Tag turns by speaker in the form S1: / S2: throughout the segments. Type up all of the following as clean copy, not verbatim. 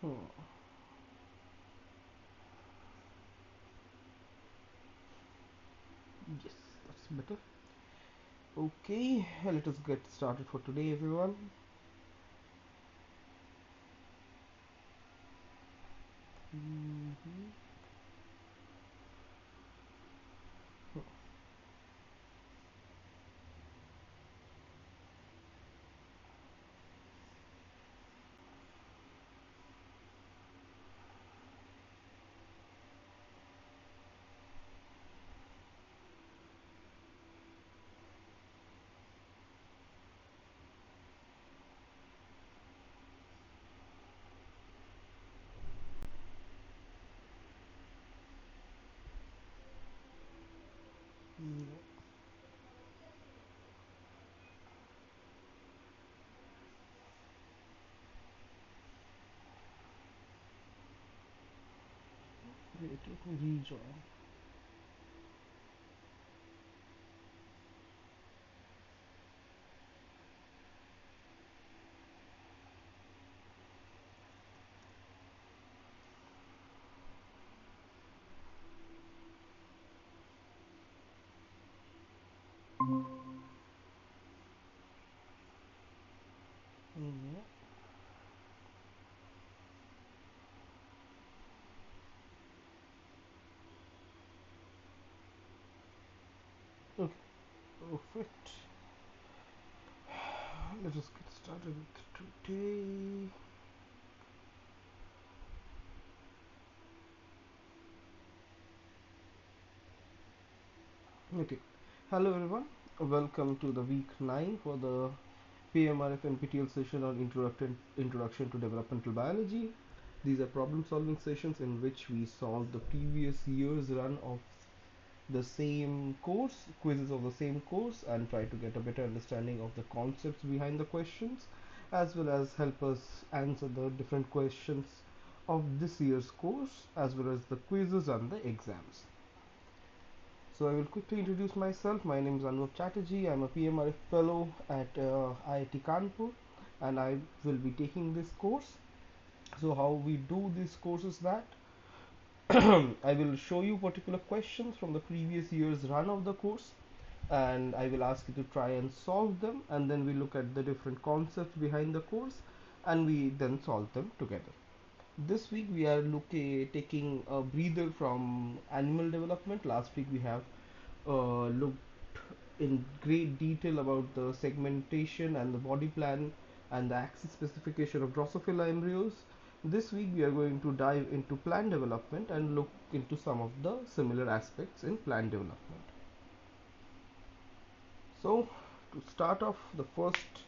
S1: Hmm. Yes, that's better. Okay, let us get started for today, everyone. Mhm. Yeah. Wait, let me rejoin. Yeah. Okay, perfect. Let us get started with today. Okay, hello everyone. Welcome to the week 9 for the PMRF-NPTEL session on Introduction to Developmental Biology. These are problem solving sessions in which we solve the previous year's run of the same course, quizzes of the same course, and try to get a better understanding of the concepts behind the questions, as well as help us answer the different questions of this year's course, as well as the quizzes and the exams. So I will quickly introduce myself. My name is Anuvab Chatterjee. I'm a PMRF fellow at IIT Kanpur, and I will be taking this course. So how we do this course is that I will show you particular questions from the previous year's run of the course, and I will ask you to try and solve them, and then we look at the different concepts behind the course, and we then solve them together. This week we are taking a breather from animal development. Last week we have looked in great detail about the segmentation and the body plan and the axis specification of Drosophila embryos. This week we are going to dive into plant development and look into some of the similar aspects in plant development. So, to start off, the first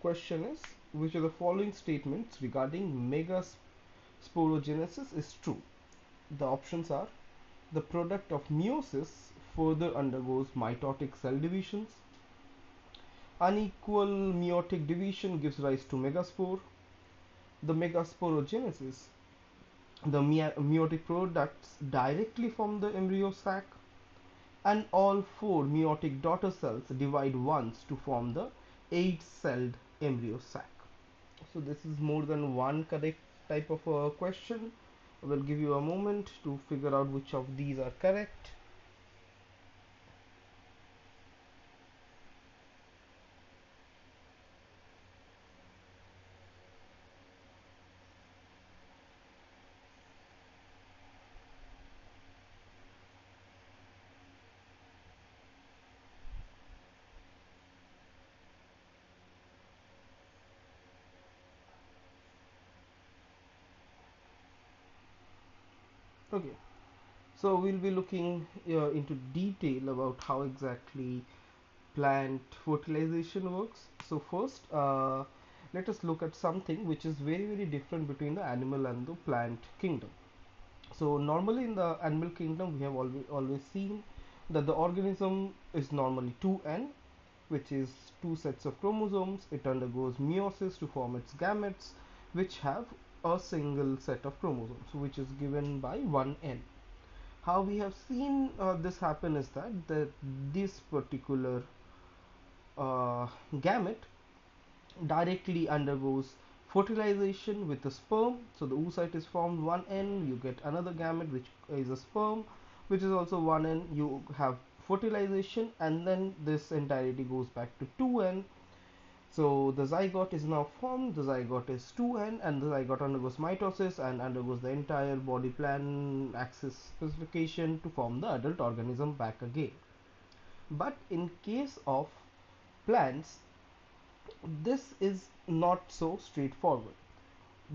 S1: question is, which of the following statements regarding megasporogenesis is true? The options are: the product of meiosis further undergoes mitotic cell divisions, unequal meiotic division gives rise to megaspore, the megasporogenesis, the meiotic products directly from the embryo sac, and all four meiotic daughter cells divide once to form the 8-celled embryo sac. So this is more than one correct type of a question. I will give you a moment to figure out which of these are correct. Okay, so we'll be looking into detail about how exactly plant fertilization works. So first, let us look at something which is very different between the animal and the plant kingdom. So normally in the animal kingdom, we have always seen that the organism is normally 2n, which is two sets of chromosomes. It undergoes meiosis to form its gametes, which have a single set of chromosomes, which is given by 1n. How we have seen this happen is that this particular gamete directly undergoes fertilization with a sperm. So the oocyte is formed one end, you get another gamete which is a sperm, which is also one end. You have fertilization, and then this entirety goes back to 2n. So the zygote is now formed, the zygote is 2n, and the zygote undergoes mitosis and undergoes the entire body plan axis specification to form the adult organism back again. But in case of plants, this is not so straightforward.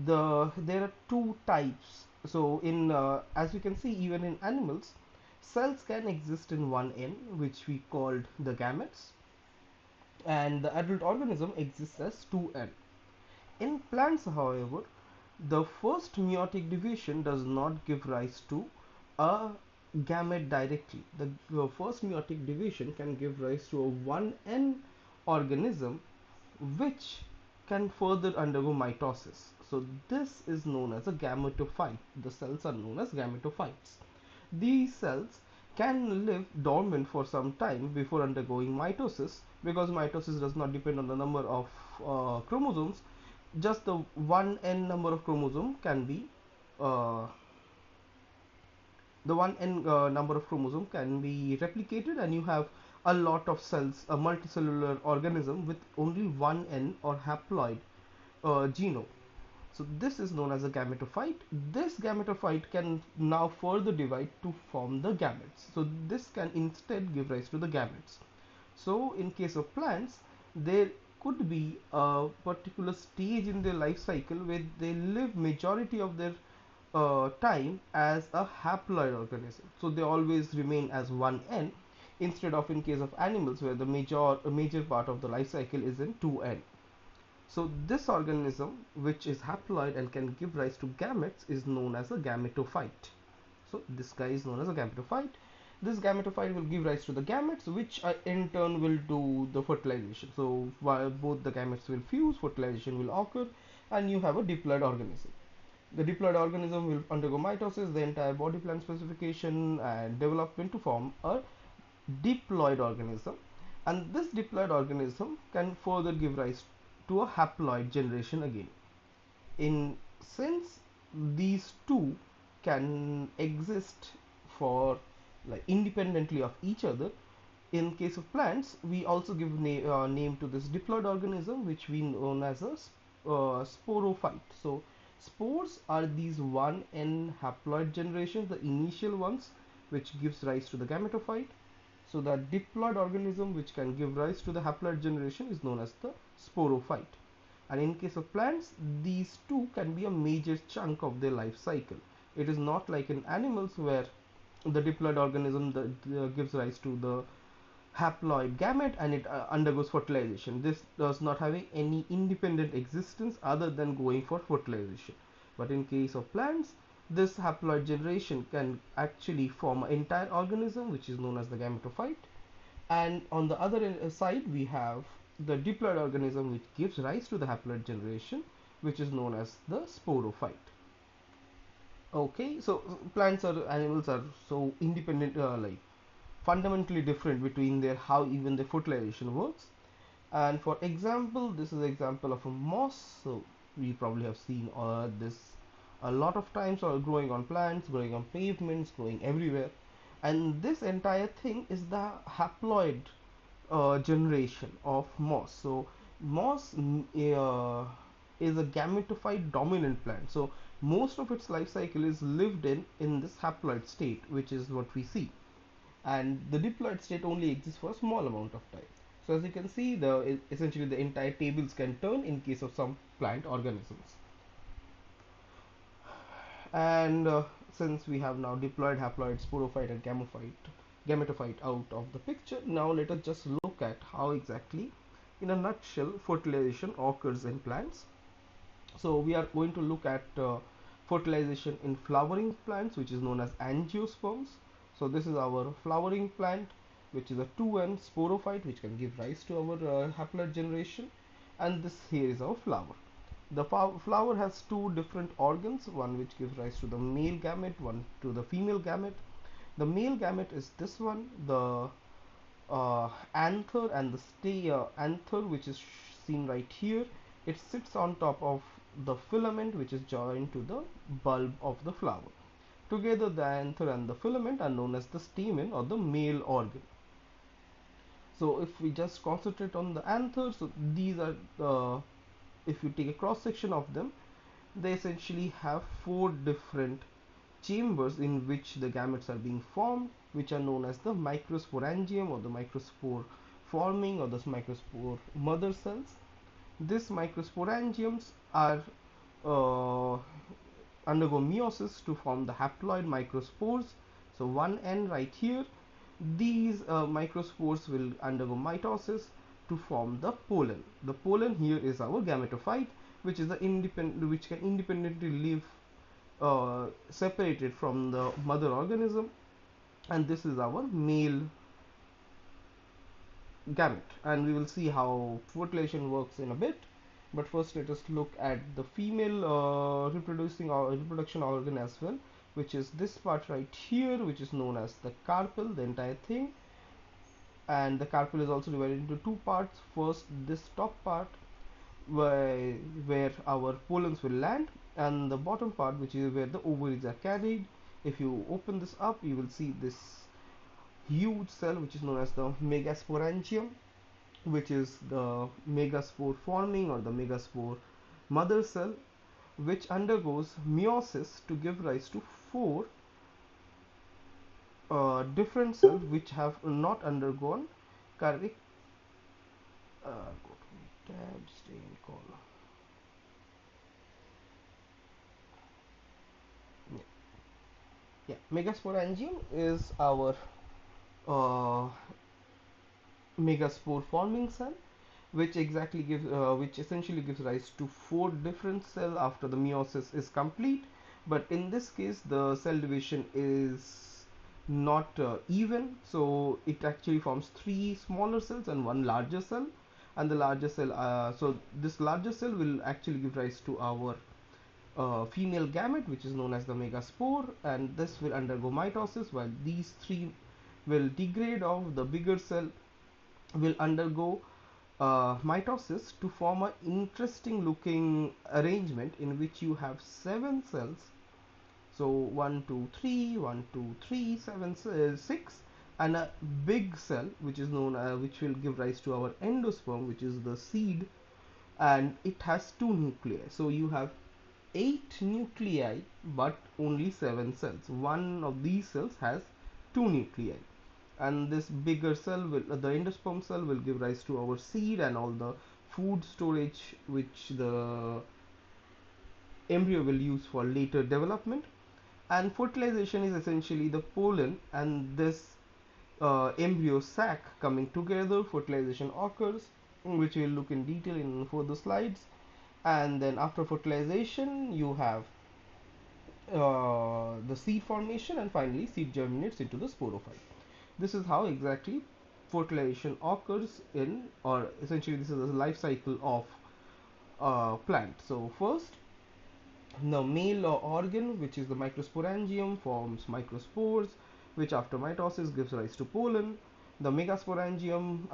S1: There are two types. So in as you can see, even in animals, cells can exist in one end, which we called the gametes, and the adult organism exists as 2n. In plants, however, the first meiotic division does not give rise to a gamete directly. The first meiotic division can give rise to a 1n organism which can further undergo mitosis. So this is known as a gametophyte. The cells are known as gametophytes. These cells can live dormant for some time before undergoing mitosis, because mitosis does not depend on the number of chromosomes. Just the 1n number of chromosome can be uh, the 1n number of chromosome can be replicated, and you have a lot of cells, a multicellular organism with only 1n or haploid genome. So this is known as a gametophyte. This gametophyte can now further divide to form the gametes. So this can instead give rise to the gametes. So in case of plants, there could be a particular stage in their life cycle where they live majority of their time as a haploid organism. So they always remain as 1n, instead of in case of animals where the major part of the life cycle is in 2n. So this organism, which is haploid and can give rise to gametes, is known as a gametophyte. So this guy is known as a gametophyte. This gametophyte will give rise to the gametes, which in turn will do the fertilization. So while both the gametes will fuse, fertilization will occur, and you have a diploid organism. The diploid organism will undergo mitosis, the entire body plan specification and development to form a diploid organism, and this diploid organism can further give rise to a haploid generation again. In since these two can exist for like independently of each other, in case of plants we also give name to this diploid organism, which we known as a sporophyte. So spores are these 1n haploid generations, the initial ones, which gives rise to the gametophyte. So the diploid organism which can give rise to the haploid generation is known as the sporophyte. And in case of plants, these two can be a major chunk of their life cycle. It is not like in animals where the diploid organism gives rise to the haploid gamete and it undergoes fertilization. This does not have any independent existence other than going for fertilization. But in case of plants, this haploid generation can actually form an entire organism, which is known as the gametophyte. And on the other side, we have the diploid organism, which gives rise to the haploid generation, which is known as the sporophyte. Okay, so plants or animals are so independent, like fundamentally different between their how even their fertilization works. And for example, this is an example of a moss. So we probably have seen this a lot of times, or growing on plants, growing on pavements, growing everywhere. And this entire thing is the haploid generation of moss. So moss is a gametophyte dominant plant. So most of its life cycle is lived in this haploid state, which is what we see, and the diploid state only exists for a small amount of time. So as you can see, essentially the entire tables can turn in case of some plant organisms. And since we have now diploid, haploid, sporophyte, and gametophyte out of the picture, now let us just look at how exactly, in a nutshell, fertilization occurs in plants. So we are going to look at fertilization in flowering plants, which is known as angiosperms. So this is our flowering plant, which is a 2n sporophyte, which can give rise to our haploid generation, and this here is our flower. The flower has two different organs, one which gives rise to the male gamete, one to the female gamete. The male gamete is this one, the anther, and the anther, which is seen right here, it sits on top of the filament which is joined to the bulb of the flower. Together, the anther and the filament are known as the stamen or the male organ. So if we just concentrate on the anther, so these are if you take a cross section of them, they essentially have four different chambers in which the gametes are being formed, which are known as the microsporangium or the microspore forming or the microspore mother cells. These microsporangiums are uh, undergo meiosis to form the haploid microspores. So one end right here, these microspores will undergo mitosis to form the pollen. The pollen here is our gametophyte, which is the independent, which can independently live separated from the mother organism, and this is our male gamete. And we will see how fertilization works in a bit. But first, let us look at the female reproducing or reproduction organ as well, which is this part right here, which is known as the carpel, the entire thing. And the carpel is also divided into two parts. First, this top part where our pollens will land, and the bottom part, which is where the ovaries are carried. If you open this up, you will see this huge cell which is known as the megasporangium, which is the megaspore forming or the megaspore mother cell, which undergoes meiosis to give rise to four different cells which have not undergone correct go to tab, stay in column. Yeah, megasporangium is our uh, megaspore forming cell, which essentially gives rise to four different cells after the meiosis is complete. But in this case, the cell division is not even, so it actually forms three smaller cells and one larger cell. And the larger cell, so this larger cell will actually give rise to our female gamete, which is known as the megaspore, and this will undergo mitosis, while these three will degrade off. The bigger cell will undergo mitosis to form an interesting looking arrangement in which you have seven cells. So 1 2 3 1 2 3 7 6, and a big cell which is known which will give rise to our endosperm, which is the seed, and it has two nuclei. So you have 8 nuclei but only 7 cells. One of these cells has 2 nuclei, and this bigger cell will the endosperm cell will give rise to our seed and all the food storage which the embryo will use for later development. And fertilization is essentially the pollen and this embryo sac coming together. Fertilization occurs, which we'll look in detail in further slides. And then after fertilization you have the seed formation, and finally seed germinates into the sporophyte. This is how exactly fertilization occurs in, or essentially this is the life cycle of plant. So first, the male organ, which is the microsporangium, forms microspores, which after mitosis gives rise to pollen. The megasporangium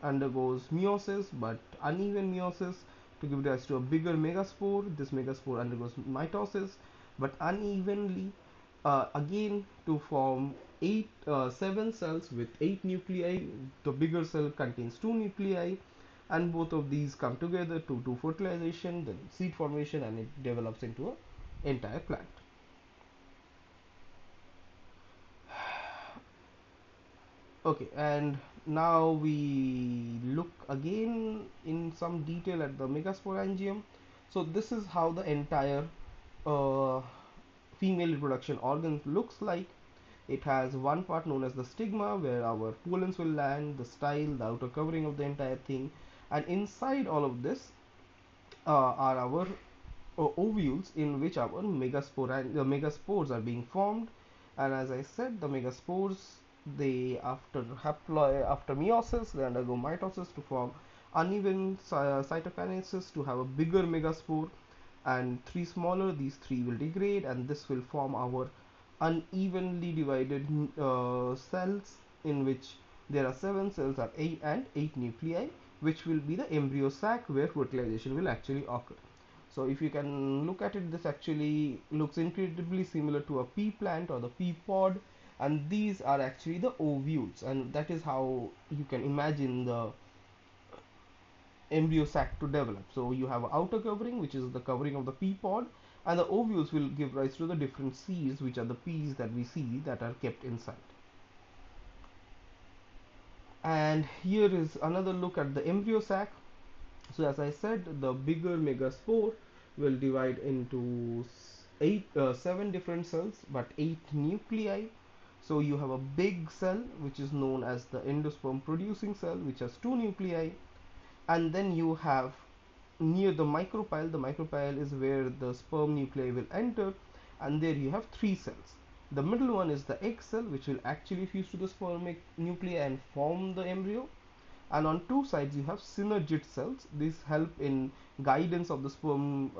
S1: undergoes meiosis, but uneven meiosis to give rise to a bigger megaspore. This megaspore undergoes mitosis, but unevenly again to form seven cells with 8 nuclei. The bigger cell contains 2 nuclei, and both of these come together to do fertilization, then seed formation, and it develops into an entire plant. Okay, and now we look again in some detail at the megasporangium. So this is how the entire uh, female reproduction organ looks like. It has one part known as the stigma, where our pollens will land, the style, the outer covering of the entire thing, and inside all of this are our ovules in which our megaspores are being formed. And as I said, the megaspores, they after meiosis they undergo mitosis to form uneven cytokinesis to have a bigger megaspore, and three smaller, these three will degrade, and this will form our unevenly divided cells, in which there are 7 cells are 8 nuclei, which will be the embryo sac where fertilization will actually occur. So if you can look at it, this actually looks incredibly similar to a pea plant or the pea pod, and these are actually the ovules, and that is how you can imagine the embryo sac to develop. So you have an outer covering, which is the covering of the pea pod, and the ovules will give rise to the different seeds, which are the peas that we see that are kept inside. And here is another look at the embryo sac. So as I said, the bigger megaspore will divide into seven different cells, but eight nuclei. So you have a big cell, which is known as the endosperm producing cell, which has two nuclei, and then you have near the micropyle is where the sperm nuclei will enter, and there you have three cells. The middle one is the egg cell, which will actually fuse to the spermic nuclei and form the embryo, and on two sides you have synergid cells. These help in guidance of the sperm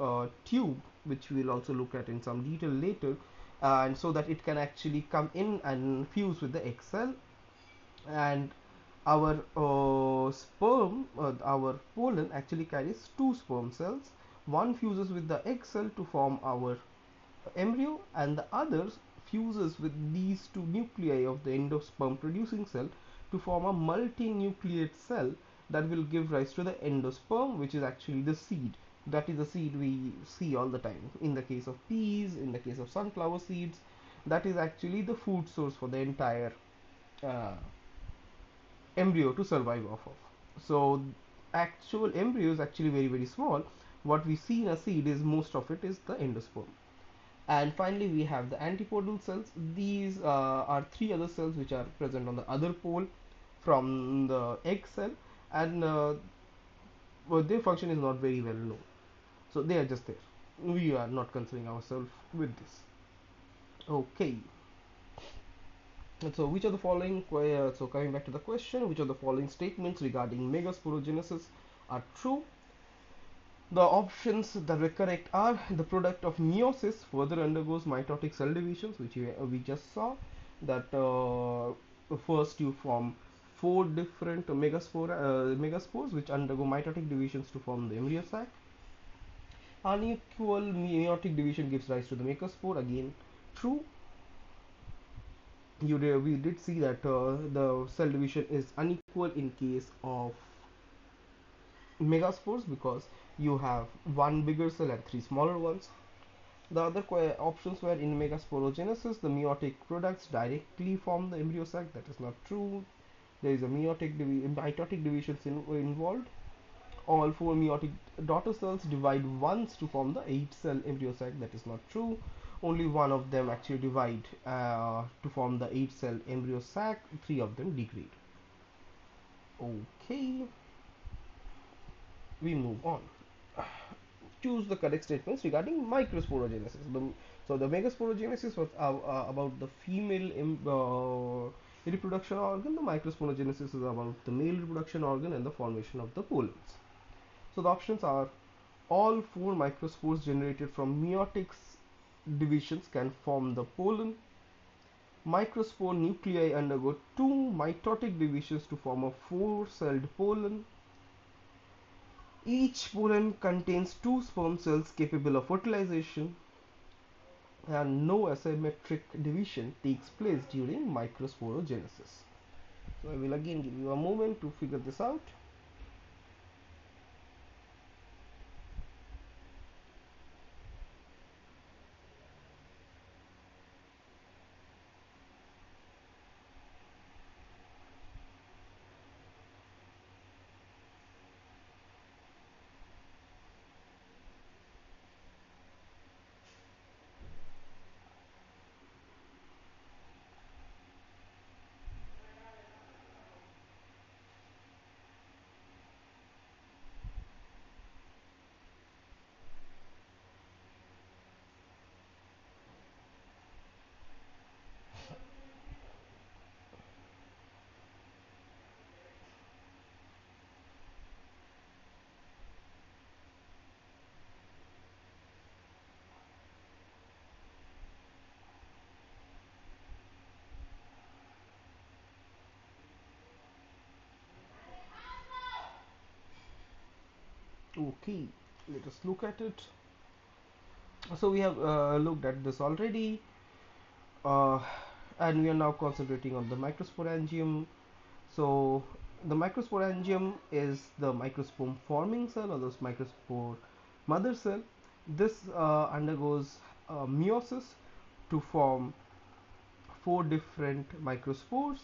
S1: tube, which we'll also look at in some detail later, and so that it can actually come in and fuse with the egg cell. And our our pollen actually carries two sperm cells. One fuses with the egg cell to form our embryo, and the other fuses with these two nuclei of the endosperm producing cell to form a multinucleate cell that will give rise to the endosperm, which is actually the seed. That is the seed we see all the time. In the case of peas, in the case of sunflower seeds, that is actually the food source for the entire uh, embryo to survive off of. So actual embryo is actually very small. What we see in a seed is most of it is the endosperm. And finally we have the antipodal cells. These are three other cells which are present on the other pole from the egg cell, and well, their function is not very well known, so they are just there. We are not concerning ourselves with this. Okay, so which of the following so coming back to the question, which of the following statements regarding megasporogenesis are true? The options that were correct are: the product of meiosis further undergoes mitotic cell divisions, which we just saw. That first you form four different megaspores which undergo mitotic divisions to form the embryo sac. Unequal meiotic division gives rise to the megaspore. Again, true. We did see that the cell division is unequal in case of megaspores because you have one bigger cell and three smaller ones. The other options were: in megasporogenesis, the meiotic products directly form the embryo sac. That is not true. There is a mitotic divisions involved. All four meiotic daughter cells divide once to form the 8-cell embryo sac. That is not true. Only one of them actually divide to form the 8-cell embryo sac. Three of them degrade. Okay, we move on. Choose the correct statements regarding microsporogenesis. So the megasporogenesis was about the female reproduction organ. The microsporogenesis is about the male reproduction organ and the formation of the pollens. So the options are: all four microspores generated from meiotic divisions can form the pollen. Microspore nuclei undergo two mitotic divisions to form a four-celled pollen. Each pollen contains two sperm cells capable of fertilization, and no asymmetric division takes place during microsporogenesis. So I will again give you a moment to figure this out. Okay, let us look at it. So we have looked at this already, uh, and we are now concentrating on the microsporangium. So the microsporangium is the microspore forming cell, or the microspore mother cell. This undergoes meiosis to form four different microspores.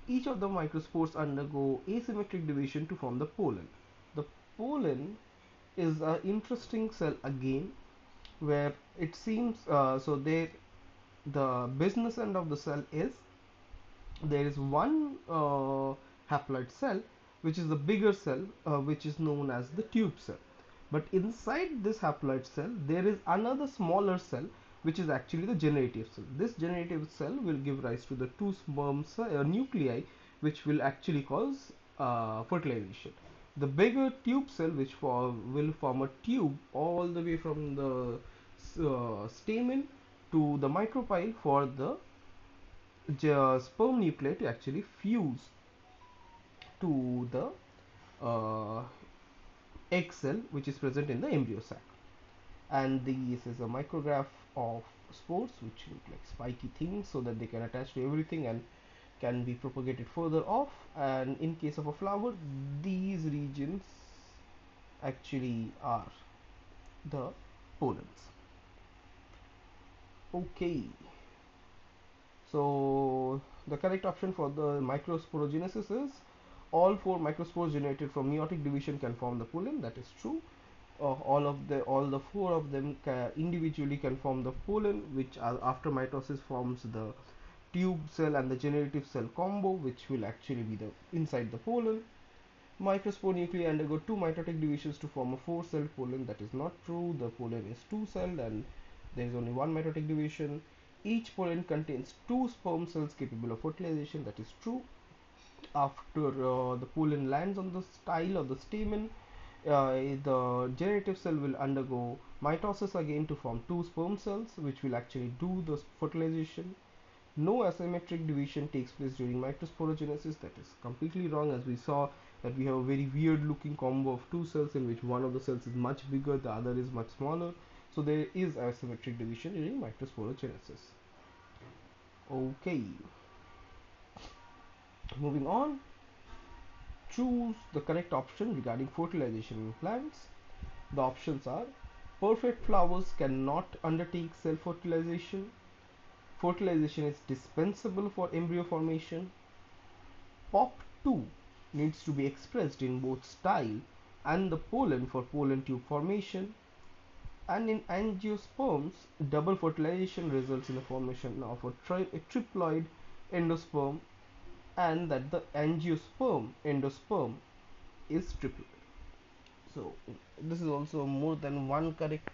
S1: Each of the microspores undergo asymmetric division to form the pollen. The pollen is an interesting cell again, where it seems so there the business end of the cell is there is one haploid cell, which is the bigger cell, which is known as the tube cell. But inside this haploid cell, there is another smaller cell, which is actually the generative cell. This generative cell will give rise to the two sperm nuclei, which will actually cause fertilization. The bigger tube cell, which will form a tube all the way from the stamen to the micropyle for the sperm nuclei to actually fuse to the uh, egg cell, which is present in the embryo sac. And this is a micrograph of spores, which look like spiky things, so that they can attach to everything and can be propagated further off. And in case of a flower, these regions actually are the pollens. Okay, so the correct option for the microsporogenesis is all four microspores generated from meiotic division can form the pollen. That is true. All the four of them individually can form the pollen, which after mitosis forms the tube cell and the generative cell combo, which will actually be the inside the pollen. Microspore nuclei undergo two mitotic divisions to form a four-celled pollen. That is not true. The pollen is two-celled and there is only one mitotic division. Each pollen contains two sperm cells capable of fertilization. That is true. After the pollen lands on the style or the stamen, the generative cell will undergo mitosis again to form two sperm cells, which will actually do the fertilization. No asymmetric division takes place during microsporogenesis. That is completely wrong, as we saw that we have a very weird looking combo of two cells in which one of the cells is much bigger, the other is much smaller. So there is asymmetric division during microsporogenesis. Okay, moving on. Choose the correct option regarding fertilization in plants. The options are: perfect flowers cannot undertake self fertilization, fertilization is dispensable for embryo formation, POP2 needs to be expressed in both style and the pollen for pollen tube formation, and in angiosperms, double fertilization results in the formation of a triploid endosperm, and that the angiosperm endosperm is triploid. So this is also more than one correct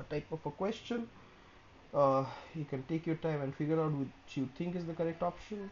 S1: type of a question. You can take your time and figure out which you think is the correct option.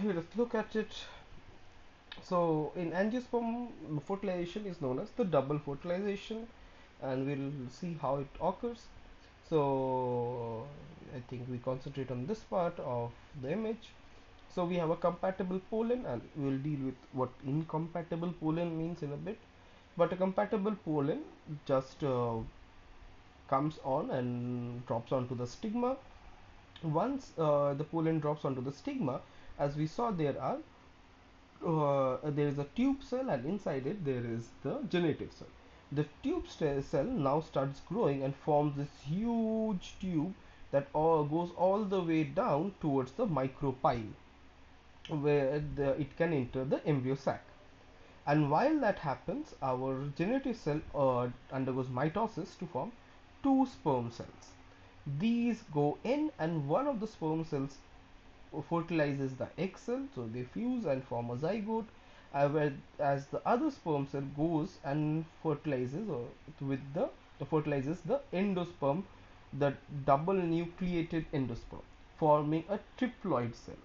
S1: let's look at it. So in angiosperm, fertilization is known as the double fertilization, and we'll see how it occurs. So I think we concentrate on this part of the image. So we have a compatible pollen, and we'll deal with what incompatible pollen means in a bit. But a compatible pollen just comes on and drops onto the stigma. Once the pollen drops onto the stigma, as we saw, there is a tube cell, and inside it there is the genitive cell. The cell now starts growing and forms this huge tube that all goes all the way down towards the micropyle, where it can enter the embryo sac. And while that happens, our genitive cell undergoes mitosis to form two sperm cells. These go in, and one of the sperm cells fertilizes the egg cell, so they fuse and form a zygote, whereas the other sperm cell goes and fertilizes the endosperm, the double nucleated endosperm, forming a triploid cell.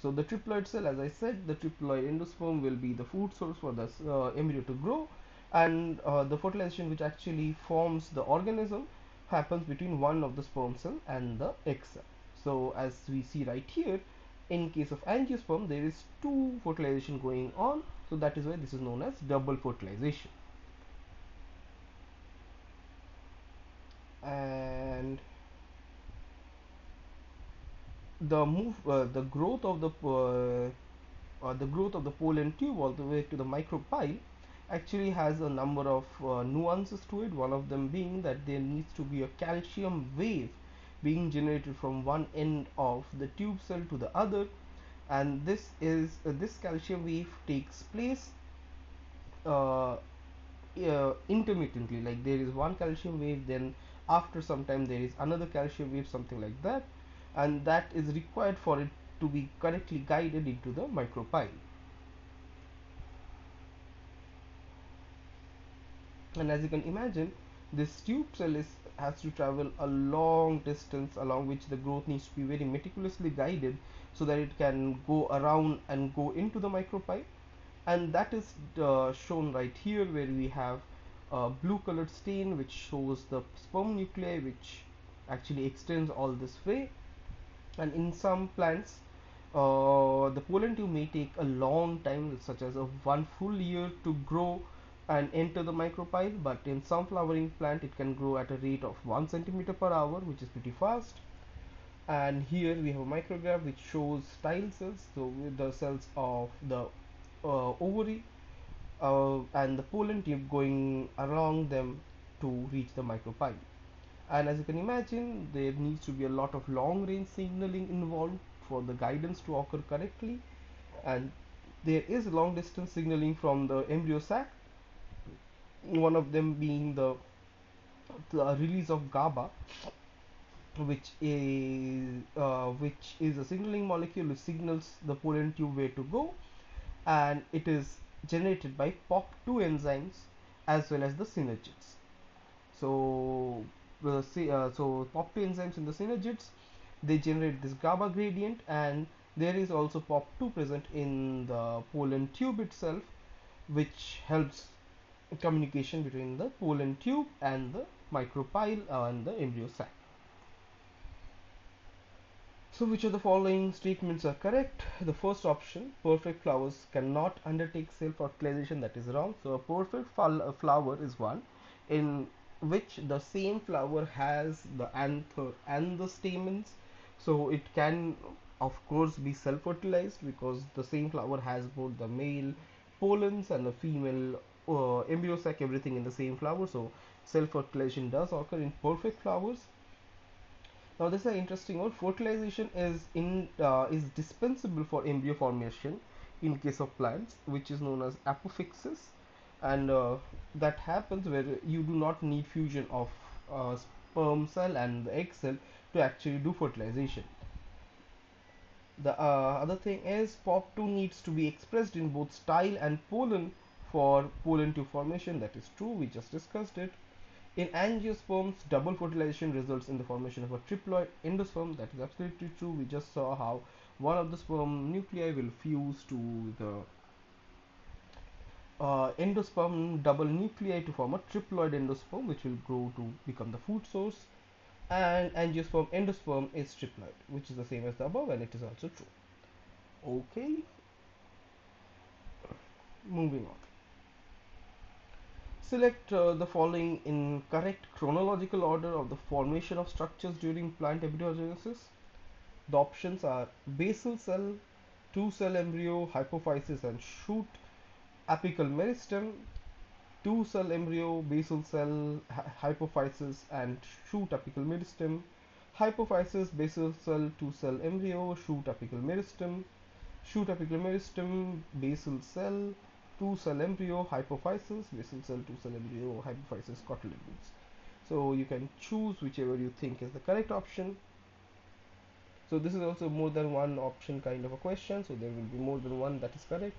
S1: So the triploid cell, as I said, the triploid endosperm will be the food source for the embryo to grow, and the fertilization which actually forms the organism happens between one of the sperm cell and the egg cell. So as we see right here, in case of angiosperm, there is two fertilization going on, so that is why this is known as double fertilization. And the growth of the pollen tube all the way to the micropyle actually has a number of nuances to it. One of them being that there needs to be a calcium wave being generated from one end of the tube cell to the other, and this calcium wave takes place uh, intermittently. Like there is one calcium wave, then after some time there is another calcium wave, something like that, and that is required for it to be correctly guided into the micropyle. And as you can imagine, this tube cell has to travel a long distance, along which the growth needs to be very meticulously guided so that it can go around and go into the micropyle. And that is shown right here, where we have a blue colored stain which shows the sperm nuclei, which actually extends all this way. And in some plants, the pollen tube may take a long time, such as a one full year, to grow and enter the micropyle, but in some flowering plant it can grow at a rate of 1 centimeter per hour, which is pretty fast. And here we have a micrograph which shows style cells, so with the cells of the ovary and the pollen tube going along them to reach the micropyle. And as you can imagine, there needs to be a lot of long range signaling involved for the guidance to occur correctly, and there is long distance signaling from the embryo sac, one of them being the release of GABA, which is a signaling molecule which signals the pollen tube where to go, and it is generated by POP2 enzymes as well as the synergids. So POP2 enzymes in the synergids, they generate this GABA gradient, and there is also POP2 present in the pollen tube itself, which helps communication between the pollen tube and the micropyle and the embryo sac. So which of the following statements are correct? The first option, perfect flowers cannot undertake self-fertilization, that is wrong. So a perfect flower is one in which the same flower has the anther and the stamens. So it can of course be self-fertilized because the same flower has both the male pollens and the female embryo sac, everything in the same flower. So self-fertilization does occur in perfect flowers. Now this is an interesting one. Fertilization is dispensable for embryo formation in case of plants, which is known as apophysis, and that happens where you do not need fusion of sperm cell and the egg cell to actually do fertilization. The other thing is POP2 needs to be expressed in both style and pollen for pollen tube formation. That is true. We just discussed it. In angiosperms, double fertilization results in the formation of a triploid endosperm. That is absolutely true. We just saw how One of the sperm nuclei will fuse to the endosperm double nuclei to form a triploid endosperm, which will grow to become the food source. And angiosperm endosperm is triploid, which is the same as the above, and it is also true. Okay, moving on. Select the following in correct chronological order of the formation of structures during plant embryogenesis. The options are basal cell, two cell embryo, hypophysis and shoot, apical meristem, two cell embryo, basal cell, hypophysis and shoot apical meristem, hypophysis, basal cell, two cell embryo, shoot apical meristem, shoot apical meristem, basal cell, two cell embryo, hypophysis, basal cell, two cell embryo, hypophysis, cotyledons. So you can choose whichever you think is the correct option. So this is also more than one option kind of a question, so there will be more than one that is correct.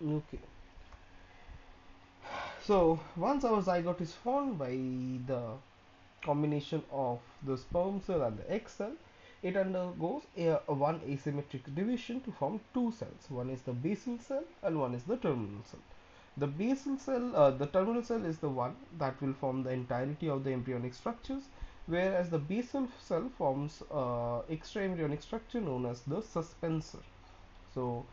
S1: Okay. So once our zygote is formed by the combination of the sperm cell and the egg cell, it undergoes one asymmetric division to form two cells. One is the basal cell and one is the terminal cell. The terminal cell is the one that will form the entirety of the embryonic structures, whereas the basal cell forms extra embryonic structure known as the suspensor. So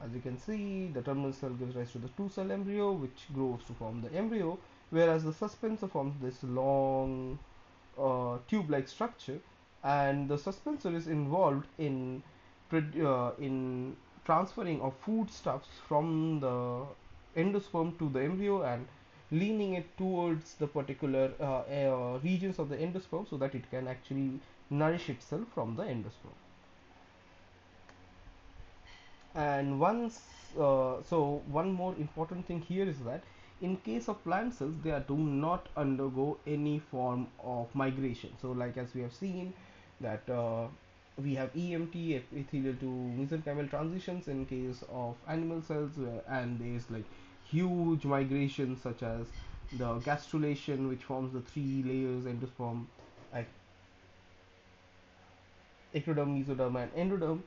S1: as you can see, the terminal cell gives rise to the two cell embryo, which grows to form the embryo, whereas the suspensor forms this long tube-like structure, and the suspensor is involved in transferring of foodstuffs from the endosperm to the embryo and leaning it towards the particular regions of the endosperm so that it can actually nourish itself from the endosperm. And so one more important thing here is that in case of plant cells, they do not undergo any form of migration. So like as we have seen that we have EMT, epithelial to mesenchymal transitions in case of animal cells, and there is like huge migration such as the gastrulation, which forms the three layers endosperm, ectoderm, mesoderm, and endoderm,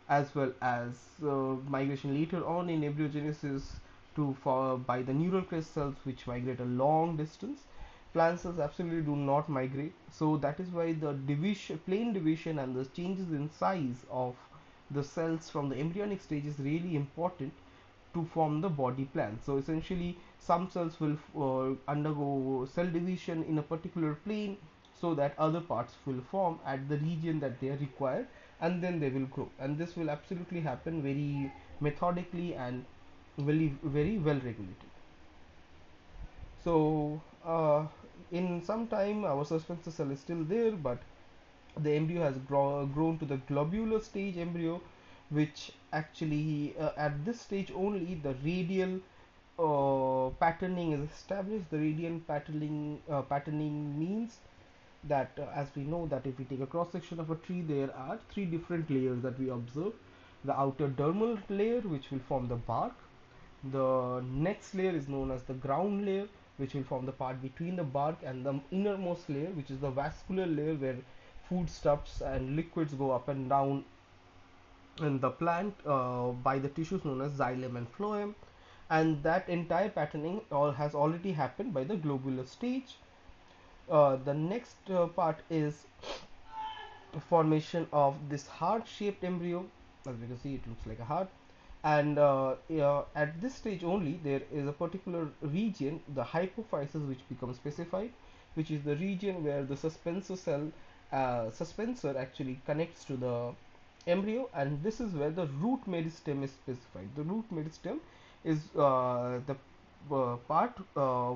S1: as well as migration later on in embryogenesis by the neural crest cells, which migrate a long distance. Plant cells absolutely do not migrate, so that is why the division, plane division, and the changes in size of the cells from the embryonic stage is really important to form the body plan. So essentially, some cells will undergo cell division in a particular plane so that other parts will form at the region that they are required, and then they will grow. And this will absolutely happen very methodically and very well regulated. So in some time, our suspensor cell is still there, but the embryo has grown to the globular stage embryo, which actually at this stage only the radial patterning is established. The radial patterning means that as we know that if we take a cross section of a tree, there are three different layers that we observe: the outer dermal layer, which will form the bark; the next layer is known as the ground layer, which will form the part between the bark and the innermost layer, which is the vascular layer where foodstuffs and liquids go up and down in the plant by the tissues known as xylem and phloem, and that entire patterning all has already happened by the globular stage. The next part is formation of this heart-shaped embryo. As you can see, it looks like a heart, and yeah, at this stage only there is a particular region, the hypophysis, which becomes specified, which is the region where the suspensor actually connects to the embryo, and this is where the root meristem is specified. The root meristem is the part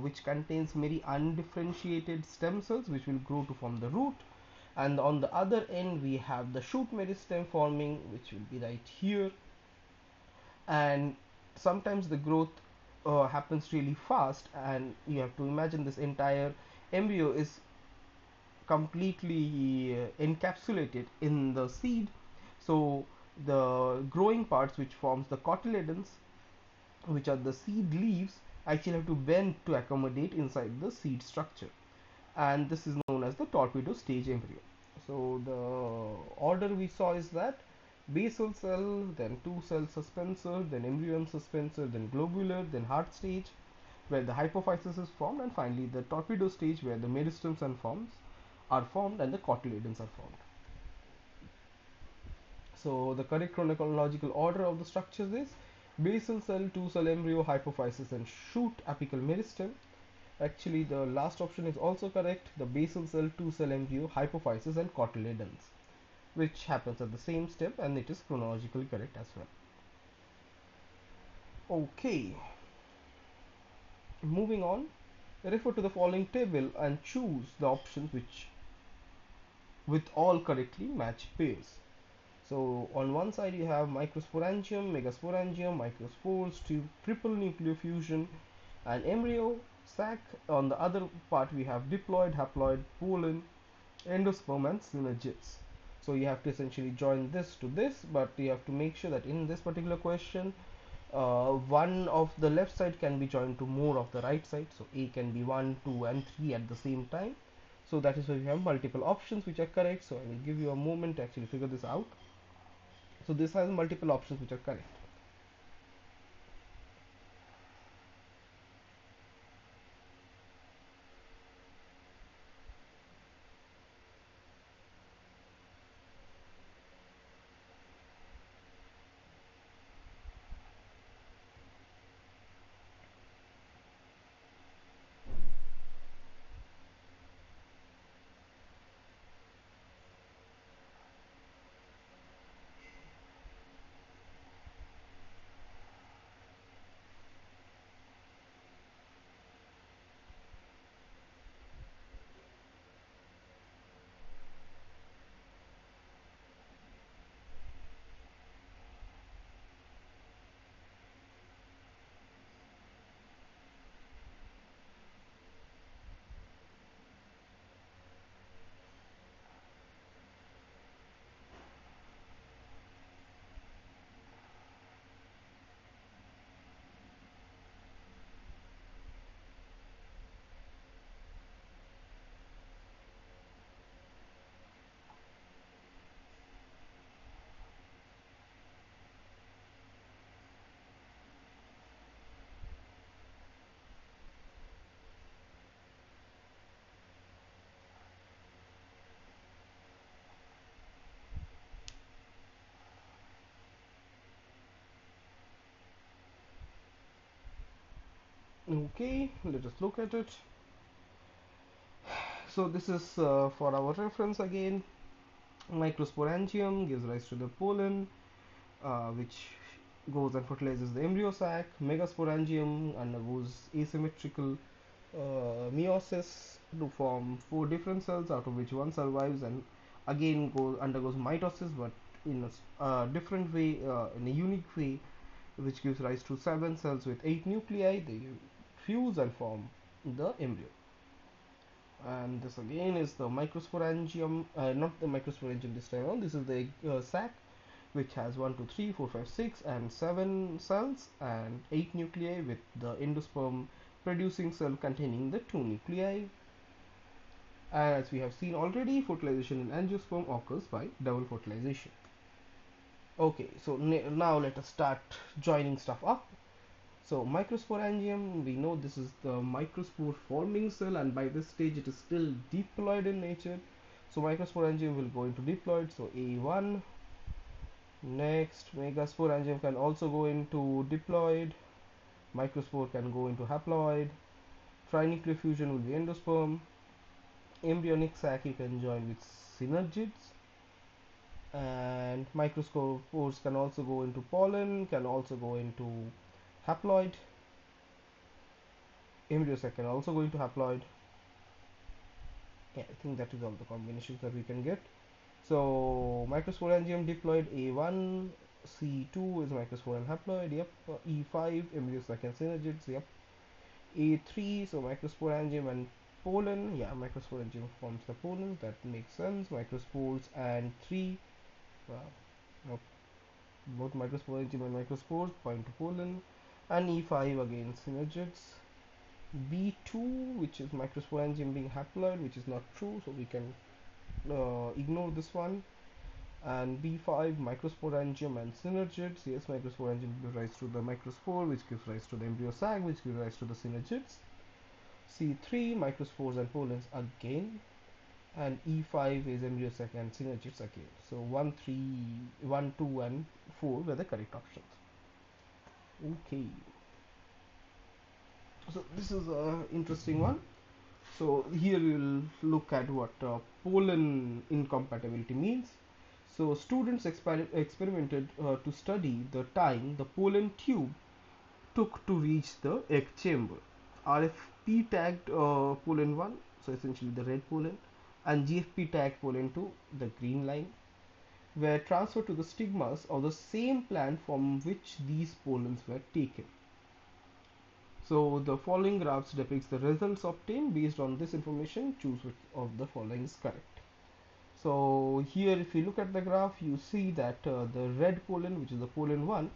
S1: which contains many undifferentiated stem cells which will grow to form the root, and on the other end we have the shoot meristem forming, which will be right here. And sometimes the growth happens really fast, and you have to imagine this entire embryo is completely encapsulated in the seed. So the growing parts, which forms the cotyledons, which are the seed leaves, actually have to bend to accommodate inside the seed structure, and this is known as the torpedo stage embryo. So the order we saw is that basal cell, then two cell suspensor, then embryo and suspensor, then globular, then heart stage where the hypophysis is formed, and finally the torpedo stage where the meristems and forms are formed and the cotyledons are formed. So the correct chronological order of the structures is basal cell, two cell embryo, hypophysis and shoot apical meristem. Actually, the last option is also correct. The basal cell, two cell embryo, hypophysis and cotyledons, which happens at the same step, and it is chronologically correct as well. Okay, moving on, refer to the following table and choose the options which with all correctly matched pairs. So on one side you have microsporangium, megasporangium, microspores, triple nucleofusion, and embryo sac. On the other part we have diploid, haploid, pollen, endosperm and synergids. So you have to essentially join this to this, but you have to make sure that in this particular question one of the left side can be joined to more of the right side. So A can be 1, 2 and 3 at the same time. So that is why we have multiple options which are correct. So I will give you a moment to actually figure this out. So this has multiple options which are correct. Okay, let us look at it. So this is for our reference again. Microsporangium gives rise to the pollen, which goes and fertilizes the embryo sac. Megasporangium undergoes asymmetrical meiosis to form four different cells, out of which one survives and again undergoes mitosis, but in a different way, in a unique way, which gives rise to seven cells with eight nuclei. They fuse and form the embryo. And this again is the microsporangium, not the microsporangium this time around. This is the sac, which has 1, 2, 3, 4, 5, 6 and 7 cells and 8 nuclei, with the endosperm producing cell containing the two nuclei. As we have seen already, fertilization in angiosperm occurs by double fertilization. Okay, so now let us start joining stuff up. So microsporangium, we know this is the microspore forming cell, and by this stage it is still diploid in nature. So microsporangium will go into diploid, so A1. Next, megasporangium can also go into diploid. Microspore can go into haploid. Trinuclear fusion will be endosperm. Embryonic sac you can join with synergids. And microspores can also go into pollen, can also go into haploid. Embryo sac can also go into haploid. Yeah, I think that is all the combinations that we can get. So microsporangium diploid A1, C2 is microsporan haploid, yep. E5 embryo sac and synergids, yep. A3, so microsporangium and pollen, yeah, microsporangium forms the pollen, that makes sense. Microspores and 3, nope. Both microsporangium and microspores point to pollen. And E5 again synergids. B2, which is microsporangium being haploid, which is not true, so we can ignore this one. And B5 microsporangium and synergids. Yes, microsporangium gives rise to the microspore, which gives rise to the embryo sac, which gives rise to the synergids. C3 microspores and pollens again, and E5 is embryo sac and synergids again. So 1, 3, 1, 2, and 4 were the correct options. Okay, so this is a interesting one. So here we will look at what pollen incompatibility means. So students experimented to study the time the pollen tube took to reach the egg chamber. RFP tagged pollen 1, so essentially the red pollen, and GFP tagged pollen 2, the green line, were transferred to the stigmas of the same plant from which these pollens were taken. So the following graphs depicts the results obtained. Based on this information, choose which of the following is correct. So here if you look at the graph, you see that the red pollen, which is the pollen 1,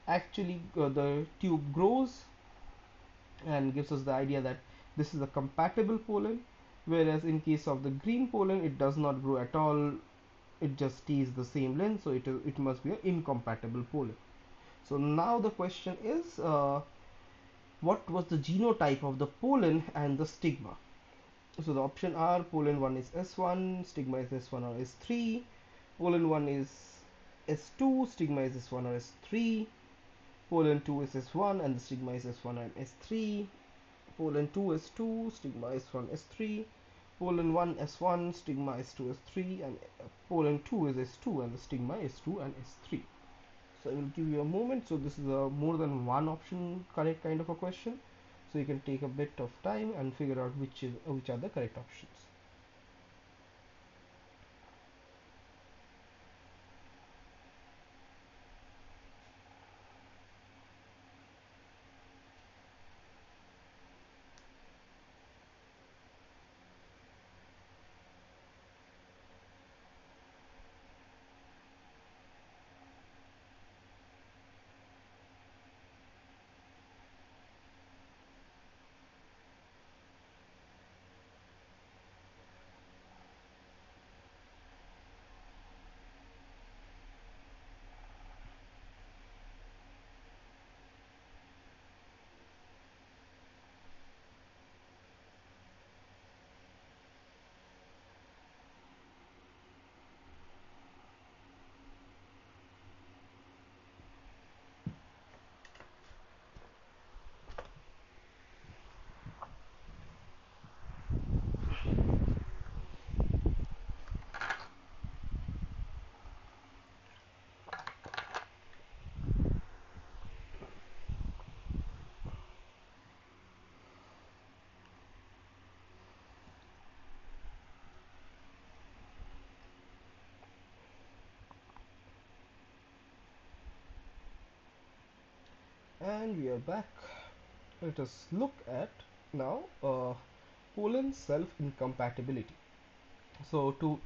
S1: actually the tube grows and gives us the idea that this is a compatible pollen, whereas in case of the green pollen it does not grow at all, it just stays the same length, so it must be an incompatible pollen. So now the question is, what was the genotype of the pollen and the stigma? So the option are pollen 1 is S1, stigma is S1 or S3, pollen 1 is S2, stigma is S1 or S3, pollen 2 is S1 and the stigma is S1 and S3, pollen 2 is 2, stigma is 1 S3, pollen 1 S1, stigma is 2 S3, and pollen 2 is S2 and the stigma is 2 and S3. So I will give you a moment. So this is a more than one option correct kind of a question, so you can take a bit of time and figure out which are the correct options. And we are back. Let us look at now pollen self-incompatibility. So to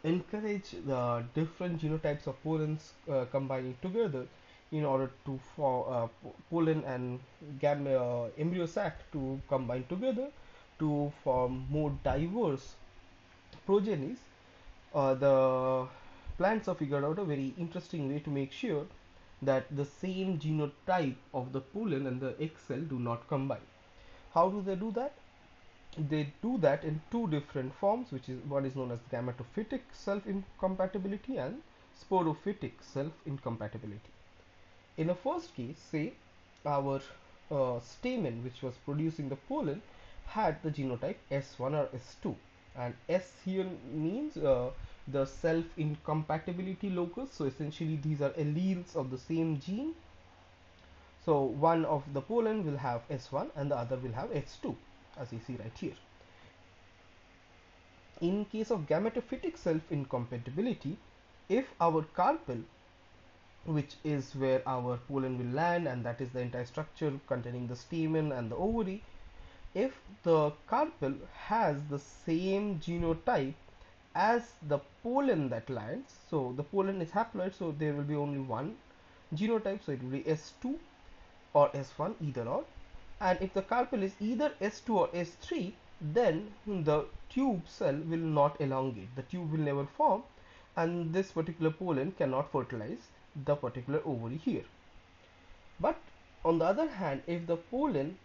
S1: encourage the different genotypes of pollens combining together, in order to for pollen and embryo sac to combine together to form more diverse progenies. The plants have figured out a very interesting way to make sure that the same genotype of the pollen and the egg cell do not combine. How do they do that? They do that in two different forms, which is what is known as gametophytic self-incompatibility and sporophytic self-incompatibility. In the first case, say our stamen which was producing the pollen had the genotype S1 or S2, and S here means the self-incompatibility locus. So essentially these are alleles of the same gene. So one of the pollen will have S1 and the other will have S2, as you see right here. In case of gametophytic self-incompatibility, if our carpel, which is where our pollen will land, and that is the entire structure containing the stamen and the ovary, if the carpel has the same genotype as the pollen that lands, so the pollen is haploid, so there will be only one genotype, so it will be S2 or S1, either or. And if the carpel is either S2 or S3, then the tube cell will not elongate, the tube will never form, and this particular pollen cannot fertilize the particular ovary here. But on the other hand, if the pollen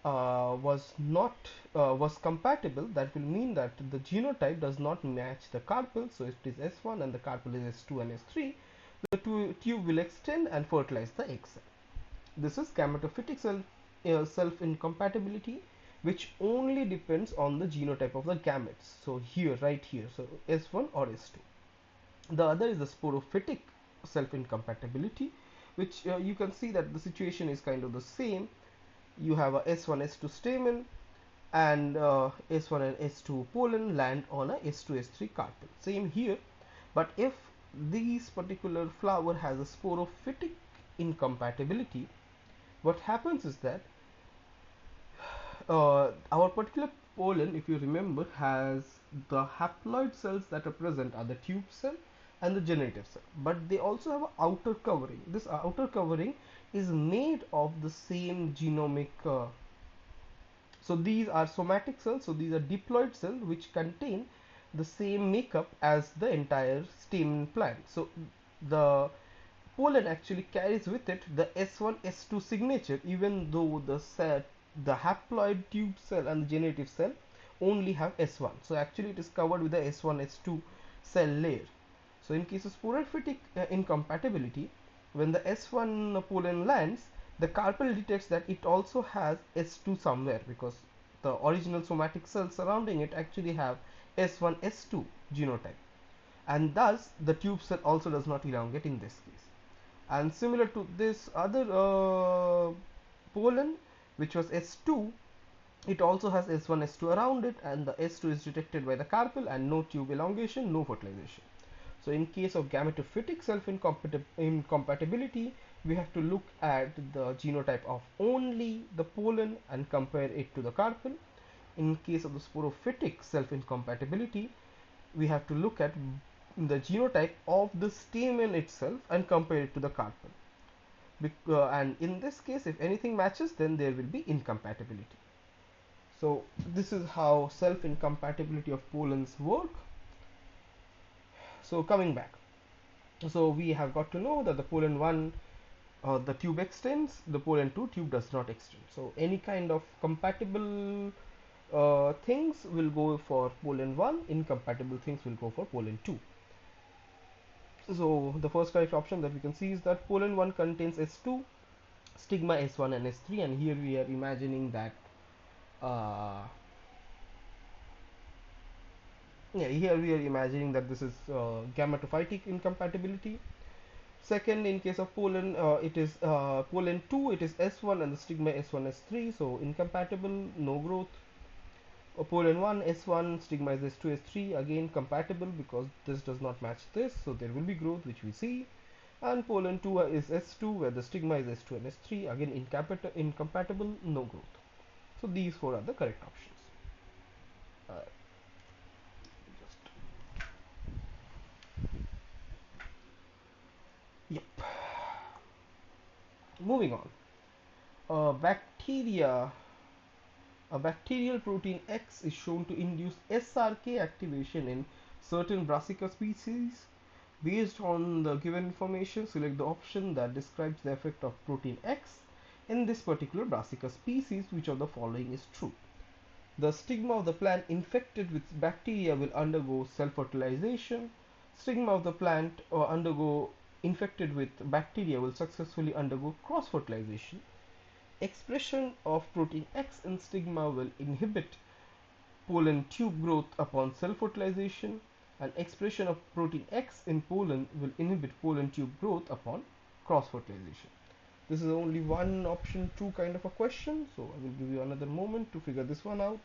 S1: was not was compatible, that will mean that the genotype does not match the carpel. So if it is S1 and the carpel is S2 and S3, the tube will extend and fertilize the egg cell. This is gametophytic self-incompatibility, which only depends on the genotype of the gametes. So here, right here, so S1 or S2. The other is the sporophytic self-incompatibility, which you can see that the situation is kind of the same. You have a S1 S2 stamen, and S1 and S2 pollen land on a S2 S3 carpel. Same here, but if this particular flower has a sporophytic incompatibility, what happens is that our particular pollen, if you remember, has the haploid cells that are present are the tube cell and the generative cell, but they also have an outer covering. This outer covering is made of the same genomic so these are somatic cells, so these are diploid cells which contain the same makeup as the entire stamen plant. So the pollen actually carries with it the S1 S2 signature, even though the haploid tube cell and the generative cell only have S1. So actually it is covered with the S1 S2 cell layer. So in case of sporophytic incompatibility, when the S1 pollen lands, the carpel detects that it also has S2 somewhere, because the original somatic cells surrounding it actually have S1 S2 genotype, and thus the tube cell also does not elongate in this case. And similar to this other pollen, which was S2, it also has S1 S2 around it, and the S2 is detected by the carpel, and no tube elongation, no fertilization. So in case of gametophytic self-incompatibility, we have to look at the genotype of only the pollen and compare it to the carpel. In case of the sporophytic self-incompatibility, we have to look at the genotype of the stamen itself and compare it to the carpel. And in this case, if anything matches, then there will be incompatibility. So this is how self-incompatibility of pollens work. So coming back, so we have got to know that the pollen 1 the tube extends, the pollen 2 tube does not extend. So any kind of compatible things will go for pollen 1, incompatible things will go for pollen 2. So the first correct option that we can see is that pollen 1 contains S2, stigma S1 and S3, and here we are imagining that here we are imagining that this is gametophytic incompatibility. Second, in case of pollen, it is pollen 2, it is S1 and the stigma S1 S3, so incompatible, no growth. Pollen 1 S1, stigma is S2 S3, again compatible because this does not match this, so there will be growth, which we see. And pollen 2 is S2, where the stigma is S2 and S3, again incompatible, no growth. So these four are the correct options. Uh, just Yep. Moving on, bacteria a bacterial protein X is shown to induce SRK activation in certain Brassica species. Based on the given information, select the option that describes the effect of protein X in this particular Brassica species. Which of the following is true? The stigma of the plant infected with bacteria will undergo self-fertilization. Stigma of the plant undergo infected with bacteria will successfully undergo cross-fertilization. Expression of protein X in stigma will inhibit pollen tube growth upon self-fertilization, and expression of protein X in pollen will inhibit pollen tube growth upon cross-fertilization. This is only one option true kind of a question, so I will give you another moment to figure this one out.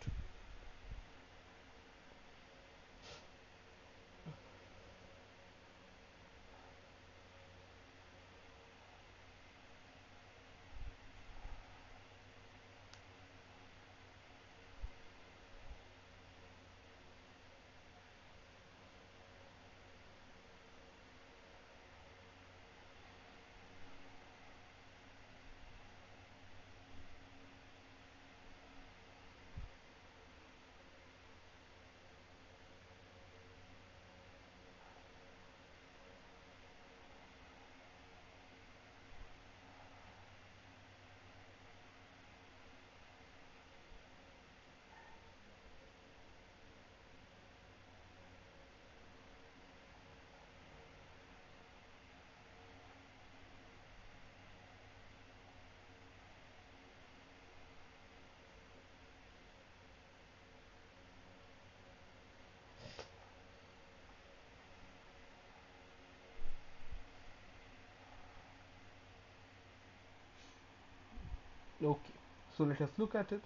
S1: Okay, so let us look at it.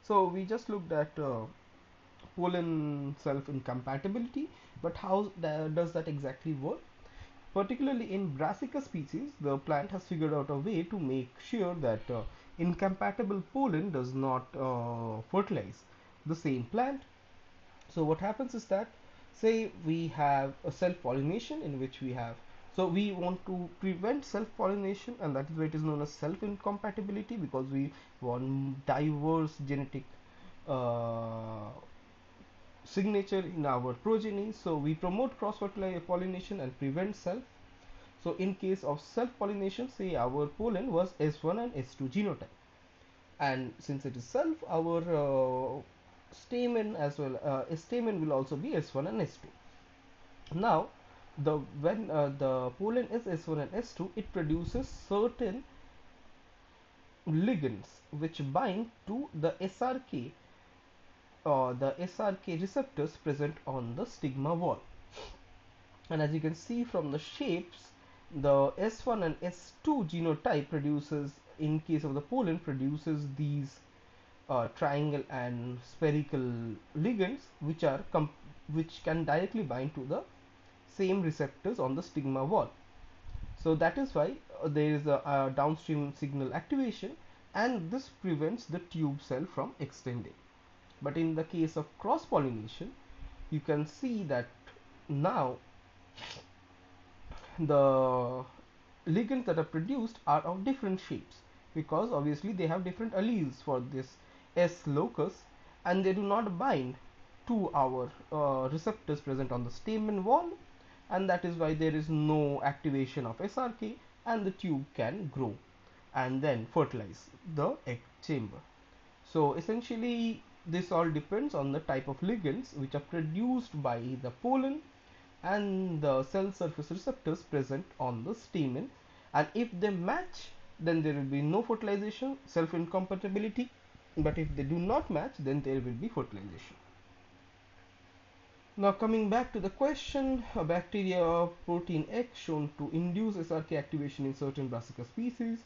S1: So we just looked at pollen self incompatibility, but how does that exactly work? Particularly in Brassica species, the plant has figured out a way to make sure that incompatible pollen does not fertilize the same plant. So what happens is that, say we have a self pollination in which we have, so we want to prevent self pollination, and that is why it is known as self incompatibility, because we want diverse genetic uh, signature in our progeny. So we promote cross pollination and prevent self. So in case of self pollination, say our pollen was S1 and S2 genotype, and since it is self, our stamen as well, stamen will also be S1 and S2. Now the when the pollen is S1 and S2, it produces certain ligands which bind to the SRK receptors present on the stigma wall. And as you can see from the shapes, the S1 and S2 genotype produces, in case of the pollen, produces these triangle and spherical ligands which can directly bind to the same receptors on the stigma wall. So that is why there is a downstream signal activation, and this prevents the tube cell from extending. But in the case of cross pollination, you can see that now the ligands that are produced are of different shapes, because obviously they have different alleles for this S locus, and they do not bind to our receptors present on the stamen wall, and that is why there is no activation of SRK, and the tube can grow and then fertilize the egg chamber. So essentially this all depends on the type of ligands which are produced by the pollen and the cell surface receptors present on the stamen, and if they match, then there will be no fertilization, self incompatibility, but if they do not match, then there will be fertilization. Now coming back to the question, a bacteria protein X shown to induce SRK activation in certain Brassica species.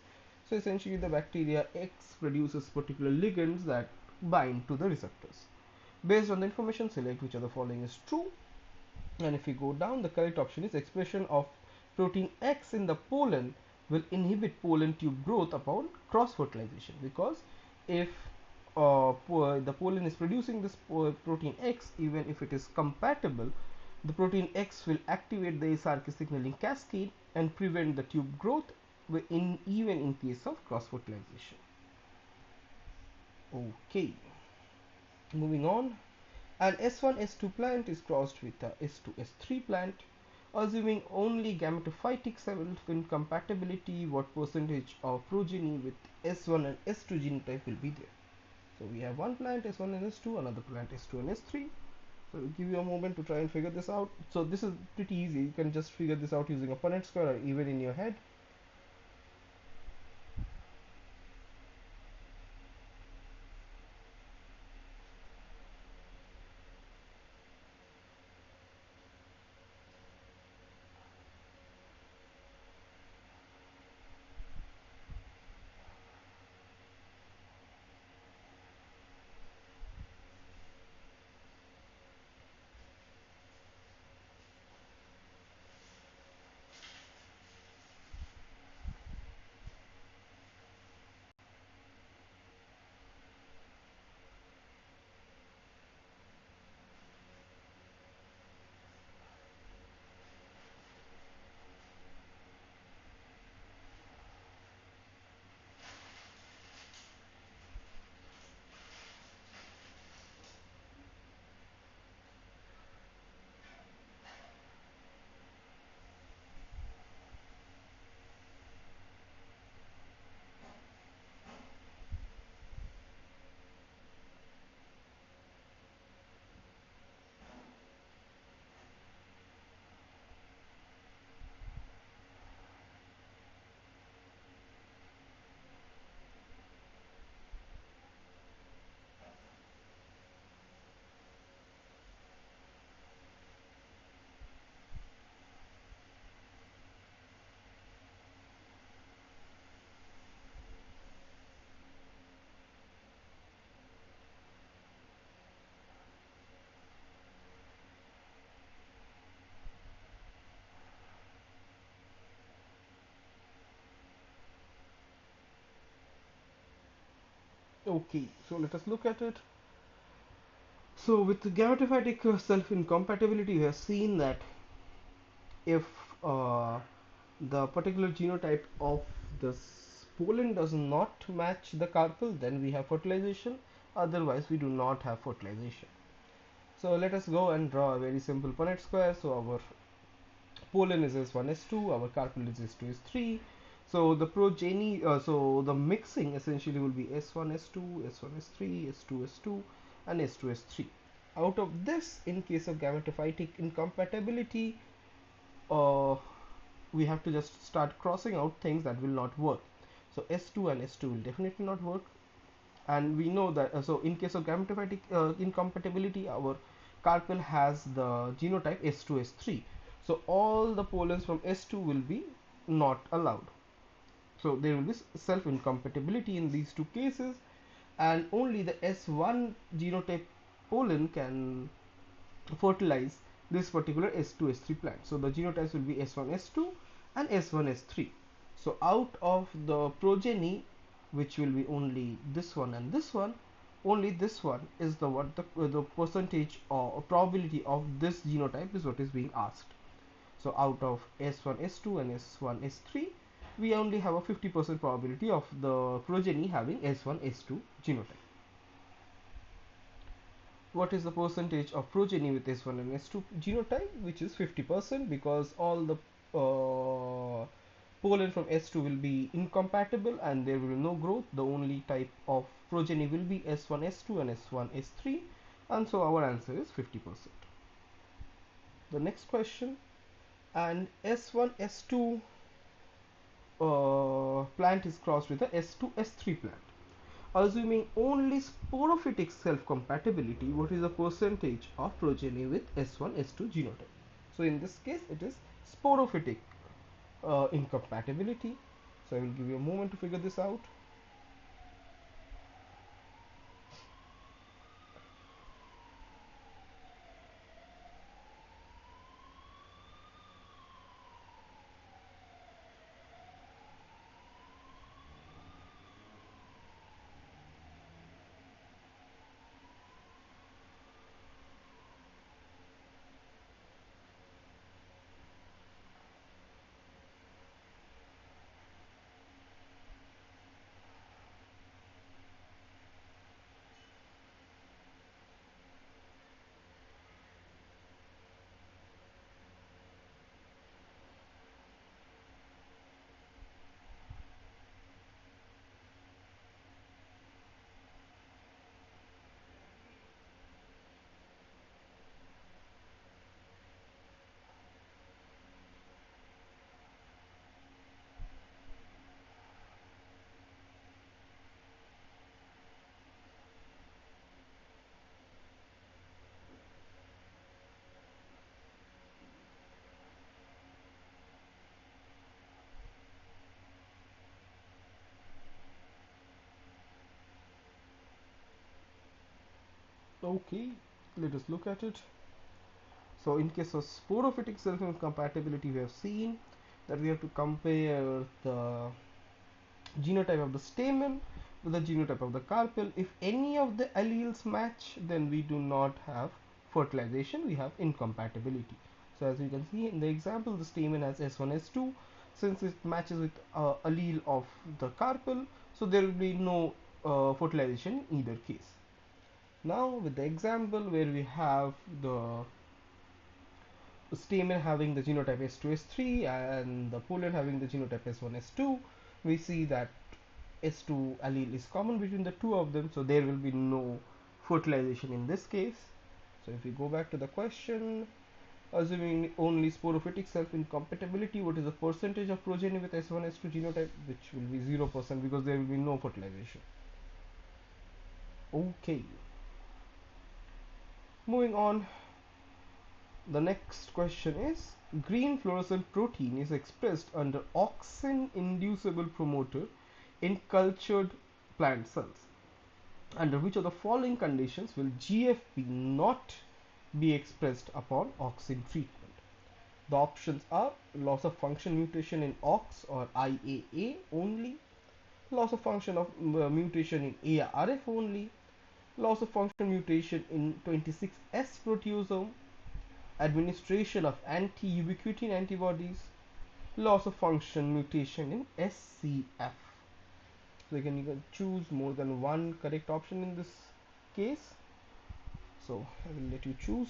S1: So essentially the bacteria X produces particular ligands that bind to the receptors. Based on the information, select which of the following is true. And if we go down, the correct option is expression of protein X in the pollen will inhibit pollen tube growth upon cross fertilization, because if the pollen is producing this protein X, even if it is compatible, the protein X will activate the SRK signaling cascade and prevent the tube growth, even in case of cross fertilization. Okay, moving on. An S1 S2 plant is crossed with a S2 S3 plant. Assuming only gametophytic self incompatibility, what percentage of progeny with S1 and S2 genotype will be there? So we have one plant S1 and S2, another plant S2 and S3. So I'll give you a moment to try and figure this out. So this is pretty easy. You can just figure this out using a Punnett square or even in your head. Okay, so let us look at it. So with the gametophytic self-incompatibility, we have seen that if the particular genotype of this pollen does not match the carpel, then we have fertilization. Otherwise, we do not have fertilization. So let us go and draw a very simple Punnett square. So our pollen is S1 S2, our carpel is S2 S3. So the progeny, so the mixing essentially will be S1 S2, S1 S3, S2 S2, and S2 S3. Out of this, in case of gametophytic incompatibility, uh, we have to just start crossing out things that will not work. So S2 and S2 will definitely not work, and we know that so in case of gametophytic incompatibility, our carpel has the genotype S2 S3. So all the pollens from S2 will be not allowed. So there will be self incompatibility in these two cases, and only the S1 genotype pollen can fertilize this particular S2 S3 plant. So the genotypes will be S1 S2 and S1 S3. So out of the progeny, which will be only this one and this one, only this one is the what the percentage or probability of this genotype is what is being asked. So out of S1 S2 and S1 S3, we only have a 50% probability of the progeny having S1 S2 genotype. What is the percentage of progeny with S1 and S2 genotype? Which is 50%, because all the pollen from S2 will be incompatible and there will be no growth. The only type of progeny will be S1 S2 and S1 S3, and so our answer is 50%. The next question, and S1 S2 plant is crossed with a S2 S3 plant. Assuming only sporophytic self-compatibility, what is the percentage of progeny with S1 S2 genotype? So in this case, it is sporophytic incompatibility. So I will give you a moment to figure this out. Okay, let us look at it. So in case of sporophytic self-incompatibility, we have seen that we have to compare the genotype of the stamen with the genotype of the carpel. If any of the alleles match, then we do not have fertilization, we have incompatibility. So as you can see in the example, the stamen has S1, S2. Since it matches with allele of the carpel, so there will be no fertilization in either case. Now with the example where we have the stamen having the genotype S2, S3 and the pollen having the genotype S1, S2, we see that S2 allele is common between the two of them, so there will be no fertilization in this case. So if we go back to the question, assuming only sporophytic self-incompatibility, what is the percentage of progeny with S1, S2 genotype? Which will be 0% because there will be no fertilization. Okay, moving on. The next question is, green fluorescent protein is expressed under auxin inducible promoter in cultured plant cells. Under which of the following conditions will GFP not be expressed upon auxin treatment? The options are loss of function mutation in AUX or IAA only, loss of function of mutation in ARF only, loss of function mutation in 26S proteasome, administration of anti-ubiquitin antibodies, loss of function mutation in SCF. So you can choose more than one correct option in this case. So I will let you choose.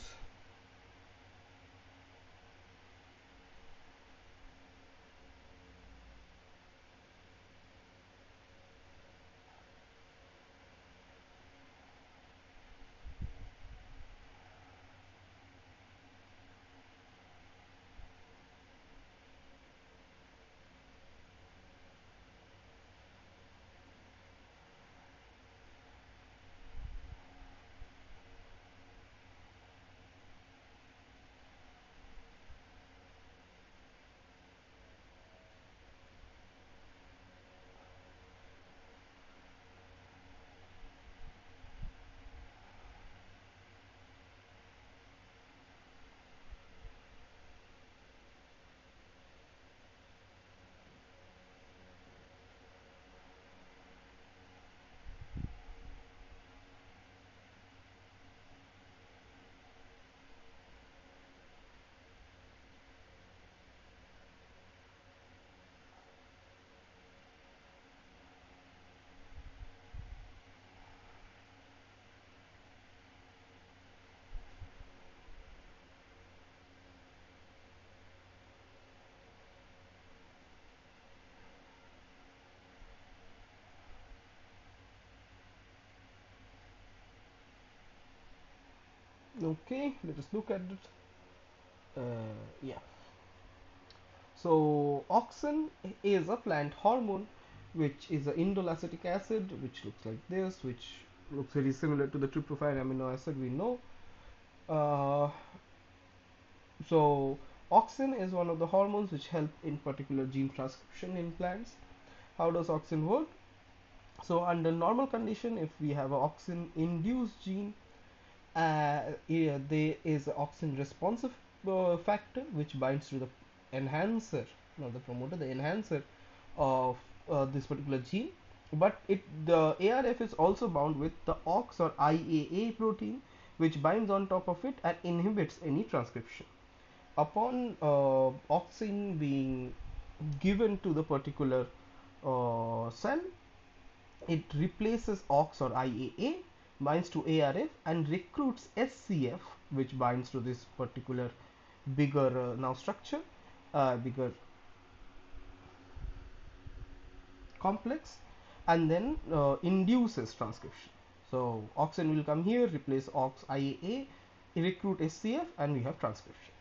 S1: Okay, let us look at it. Yeah. So auxin is a plant hormone, which is an indole acetic acid, which looks like this, which looks very similar to the tryptophan amino acid we know. Uh, so auxin is one of the hormones which help in particular gene transcription in plants. How does auxin work? So under normal condition, if we have an auxin induced gene, yeah, there is an auxin responsive factor which binds to the enhancer, not the promoter, the enhancer of this particular gene. But the ARF is also bound with the OX or IAA protein, which binds on top of it and inhibits any transcription. Upon auxin being given to the particular cell, it replaces OX or IAA, binds to ARF, and recruits SCF, which binds to this particular bigger now structure, bigger complex, and then induces transcription. So auxin will come here, replace OX IAA, recruit SCF, and we have transcription.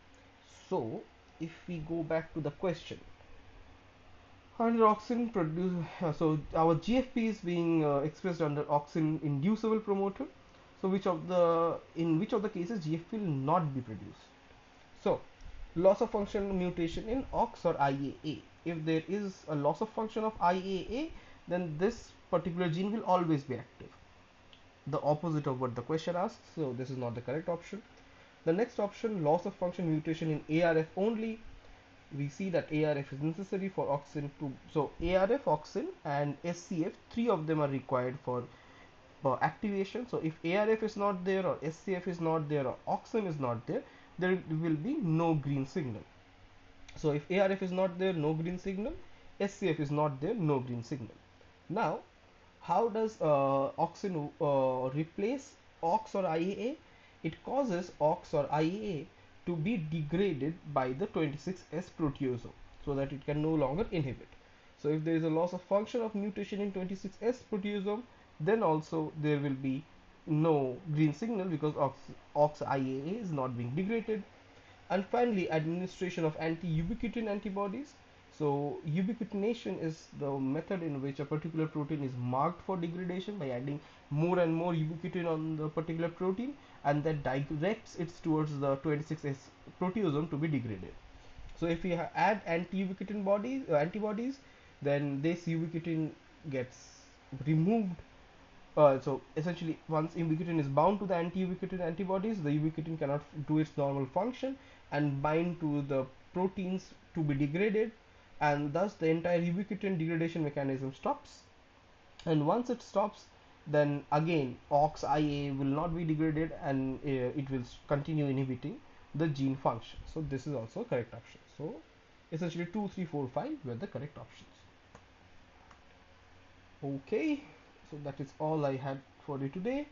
S1: So if we go back to the question, under auxin produce, so our GFP is being expressed under auxin inducible promoter. So in which of the cases GFP will not be produced? So loss of function mutation in OX or IAA. If there is a loss of function of IAA, then this particular gene will always be active. the opposite of what the question asks, so this is not the correct option. The next option, loss of function mutation in ARF only. We see that ARF is necessary for auxin to, so ARF, auxin and SCF, three of them are required for activation. So if ARF is not there, or SCF is not there, or auxin is not there, there will be no green signal. So if ARF is not there, no green signal. SCF is not there, no green signal. Now, how does auxin replace AUX or IAA? It causes AUX or IAA to be degraded by the 26S proteasome so that it can no longer inhibit. So if there is a loss of function of mutation in 26S proteasome, then also there will be no green signal because AUX IAA is not being degraded. And finally, administration of anti-ubiquitin antibodies. So ubiquitination is the method in which a particular protein is marked for degradation by adding more and more ubiquitin on the particular protein, and that directs it towards the 26S proteasome to be degraded. So if we add antibodies, then this ubiquitin gets removed. So essentially, once ubiquitin is bound to the anti-ubiquitin antibodies, the ubiquitin cannot do its normal function and bind to the proteins to be degraded, and thus the entire ubiquitin degradation mechanism stops. And once it stops, then again AUX IA will not be degraded, and it will continue inhibiting the gene function. So this is also a correct option. So essentially 2, 3, 4, 5 were the correct options. Okay, so that is all I had for you today.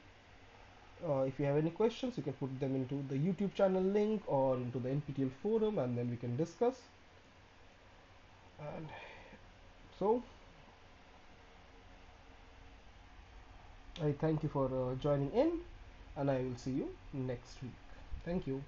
S1: If you have any questions, you can put them into the YouTube channel link or into the NPTEL forum, and then we can discuss. And so I thank you for joining in, and I will see you next week. Thank you.